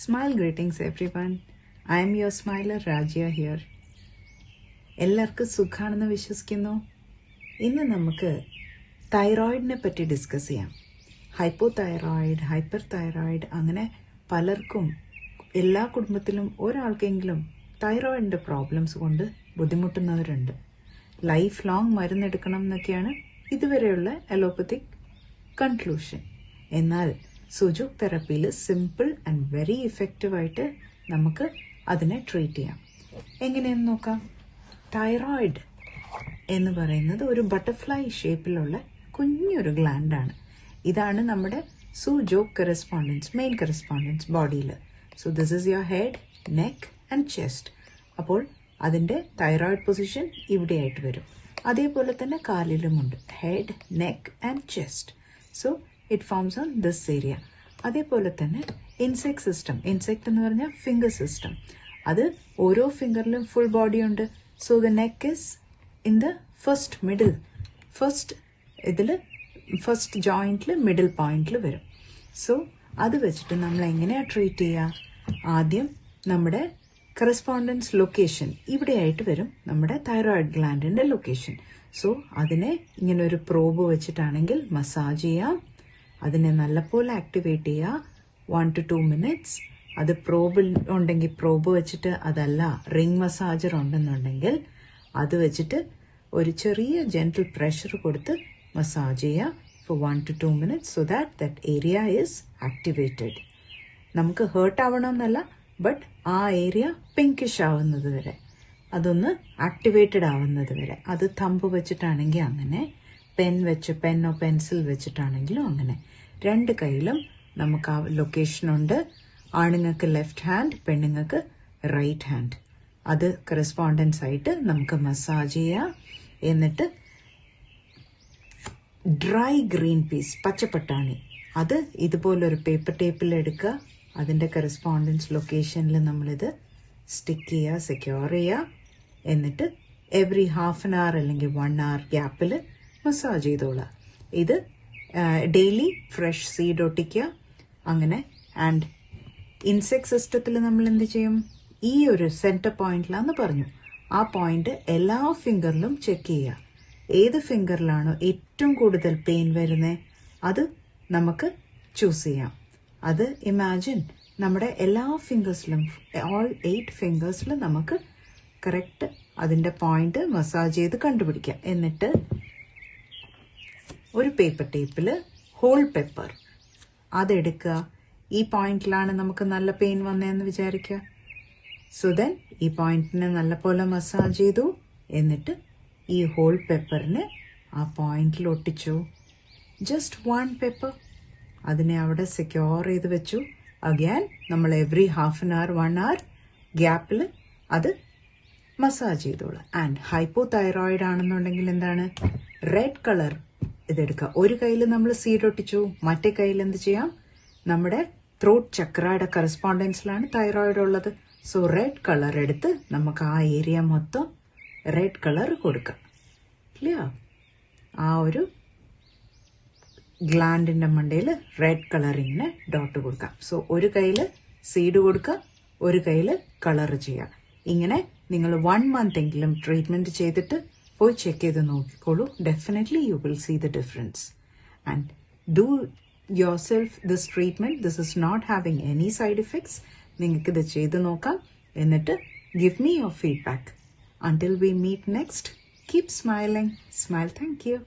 Smile greetings everyone. I am your smiler Rajya here. എല്ലാവർക്കും സുഖാണെന്ന് വിശ്വസിക്കുന്നു. ഇന്ന് നമുക്ക് തൈറോയിഡിനെ പറ്റി ഡിസ്കസ് ചെയ്യാം. ഹൈപ്പോ തൈറോയിഡ്, ഹൈപ്പർ തൈറോയിഡ്, അങ്ങനെ പലർക്കും എല്ലാ കുടുംബത്തിലും ഒരാൾക്കെങ്കിലും തൈറോയിഡിന്റെ പ്രോബ്ലംസ് കൊണ്ട് ബുദ്ധിമുട്ടുന്നവരുണ്ട്. ലൈഫ് ലോങ് മരുന്നെടുക്കണം എന്നൊക്കെയാണ് ഇതുവരെയുള്ള അലോപ്പത്തിക് കൺക്ലൂഷൻ. എന്നാൽ സുജോക് തെറപ്പിയിൽ സിമ്പിൾ ആൻഡ് വെരി ഇഫക്റ്റീവായിട്ട് നമുക്ക് അതിനെ ട്രീറ്റ് ചെയ്യാം. എങ്ങനെയെന്ന് നോക്കാം. തൈറോയിഡ് എന്ന് പറയുന്നത് ഒരു ബട്ടർഫ്ലൈ ഷേപ്പിലുള്ള കുഞ്ഞൊരു ഗ്ലാൻഡാണ്. ഇതാണ് നമ്മുടെ സുജോക് കറസ്പോണ്ടൻസ്, മെയിൻ കറസ്പോണ്ടൻസ് ബോഡിയിൽ. So this is your head, neck and chest. അപ്പോൾ അതിൻ്റെ തൈറോയിഡ് പൊസിഷൻ ഇവിടെയായിട്ട് വരും. അതേപോലെ തന്നെ കാലിലുമുണ്ട്, head, neck and chest. So it forms on this area. അതേപോലെ തന്നെ ഇൻസെക്ട് സിസ്റ്റം, ഇൻസെക്ട് എന്ന് പറഞ്ഞാൽ ഫിംഗർ സിസ്റ്റം, അത് ഓരോ ഫിംഗറിലും ഫുൾ ബോഡി ഉണ്ട്. So the neck is in the first ജോയിന്റിൽ മിഡിൽ പോയിന്റിൽ വരും. സോ അത് വെച്ചിട്ട് നമ്മൾ എങ്ങനെയാണ് ട്രീറ്റ് ചെയ്യുക? ആദ്യം നമ്മുടെ കറസ്പോണ്ടൻസ് ലൊക്കേഷൻ ഇവിടെയായിട്ട് വരും, നമ്മുടെ തൈറോയിഡ് ഗ്ലാൻഡിന്റെ ലൊക്കേഷൻ. സോ അതിനെ ഇങ്ങനെ ഒരു പ്രോബ് വെച്ചിട്ടാണെങ്കിൽ മസാജ് ചെയ്യാം. അതിനെ നല്ലപോലെ ആക്ടിവേറ്റ് ചെയ്യുക 1 to 2 minutes. അത് പ്രോബ് ഉണ്ടെങ്കിൽ പ്രോബ് വെച്ചിട്ട്, അതല്ല റിംഗ് മസാജർ ഉണ്ടെന്നുണ്ടെങ്കിൽ അത് വെച്ചിട്ട് ഒരു ചെറിയ ജെന്റിൽ പ്രഷർ കൊടുത്ത് മസാജ് ചെയ്യുക for 1 to 2 minutes so that area is activated. നമുക്ക് ഹേർട്ട് ആവണമെന്നല്ല, ബട്ട് ആ ഏരിയ പിങ്കിഷ് ആവുന്നത് വരെ, അതൊന്ന് ആക്ടിവേറ്റഡ് ആവുന്നത് വരെ. അത് തമ്പ് വെച്ചിട്ടാണെങ്കിൽ അങ്ങനെ, പെന്നോ പെൻസിൽ വെച്ചിട്ടാണെങ്കിലും അങ്ങനെ. രണ്ട് കൈയിലും നമുക്ക് ആ ലൊക്കേഷനുണ്ട്. ആണുങ്ങൾക്ക് ലെഫ്റ്റ് ഹാൻഡ്, പെണ്ണുങ്ങൾക്ക് റൈറ്റ് ഹാൻഡ്. അത് കറസ്പോണ്ടൻസ് ആയിട്ട് നമുക്ക് മസാജ് ചെയ്യാം. എന്നിട്ട് ഡ്രൈ ഗ്രീൻ പീസ്, പച്ചപ്പട്ടാണി, അത് ഇതുപോലൊരു പേപ്പർ ടേപ്പിൽ എടുക്കുക. അതിൻ്റെ കറസ്പോണ്ടൻസ് ലൊക്കേഷനിൽ നമ്മളിത് സ്റ്റിക്ക് ചെയ്യുക, സെക്യൂർ ചെയ്യുക. എന്നിട്ട് എവറി ഹാഫ് ആൻ അവർ അല്ലെങ്കിൽ 1 hour ഗ്യാപ്പിൽ മസാജ് ചെയ്തോളാം. ഇത് ഡെയിലി ഫ്രഷ് സീഡ് ഒട്ടിക്കുക അങ്ങനെ. ആൻഡ് ഇൻസെക്ട് സിസ്റ്റത്തിൽ നമ്മൾ എന്ത് ചെയ്യും? ഈ ഒരു സെന്റർ പോയിന്റിലാന്ന് പറഞ്ഞു, ആ പോയിന്റ് എല്ലാ ഫിംഗറിലും ചെക്ക് ചെയ്യുക. ഏത് ഫിംഗറിലാണോ ഏറ്റവും കൂടുതൽ പെയിൻ വരുന്നത് അത് നമുക്ക് ചൂസ് ചെയ്യാം. അത് ഇമാജിൻ നമ്മുടെ എല്ലാ ഫിംഗേഴ്സിലും, ഓൾ 8 ഫിംഗേഴ്സിലും നമുക്ക് കറക്റ്റ് അതിൻ്റെ പോയിന്റ് മസാജ് ചെയ്ത് കണ്ടുപിടിക്കാം. എന്നിട്ട് ഒരു പേപ്പർ ടേപ്പിൽ ഹോൾ പെപ്പർ അതെടുക്കുക. ഈ പോയിന്റിലാണ് നമുക്ക് നല്ല പെയിൻ വന്നതെന്ന് വിചാരിക്കുക. സോ ദെൻ ഈ പോയിന്റിനെ നല്ലപോലെ മസാജ് ചെയ്തു. എന്നിട്ട് ഈ ഹോൾ പെപ്പറിനെ ആ പോയിന്റിൽ ഒട്ടിച്ചു. Just 1 pepper. അതിനെ അവിടെ സെക്യൂർ ചെയ്ത് വെച്ചു. അഗൈൻ നമ്മൾ every half an hour 1 hour ഗ്യാപ്പിൽ അത് മസാജ് ചെയ്തോളാം. ആൻഡ് ഹൈപ്പോ തൈറോയിഡ് ആണെന്നുണ്ടെങ്കിൽ എന്താണ്, റെഡ് കളർ ഇതെടുക്കുക. ഒരു കയ്യിൽ നമ്മൾ സീഡ് ഒട്ടിച്ചു, മറ്റേ കയ്യിൽ എന്ത് ചെയ്യാം, നമ്മുടെ ത്രോട്ട് ചക്രയുടെ കറസ്പോണ്ടൻസിലാണ് തൈറോയിഡ് ഉള്ളത്. സോ റെഡ് കളർ എടുത്ത് നമുക്ക് ആ ഏരിയ മൊത്തം റെഡ് കളർ കൊടുക്കാം. ക്ലിയർ? ആ ഒരു ഗ്ലാൻഡിന്റെ മണ്ടയിൽ റെഡ് കളറിങ്ങിന് ഡോട്ട് കൊടുക്കാം. സോ ഒരു കയ്യിൽ സീഡ് കൊടുക്കുക, ഒരു കയ്യിൽ കളർ ചെയ്യുക. ഇങ്ങനെ നിങ്ങൾ 1 month എങ്കിലും ട്രീറ്റ്മെന്റ് ചെയ്തിട്ട് പോയി ചെക്ക് ചെയ്ത് നോക്കിക്കോളൂ. Definitely you will see the difference. And do yourself this treatment. This is not having any side effects. നിങ്ങൾക്കിത് ചെയ്ത് നോക്കാം. എന്നിട്ട് give me your feedback. Until we meet next, keep smiling. Smile. Thank you.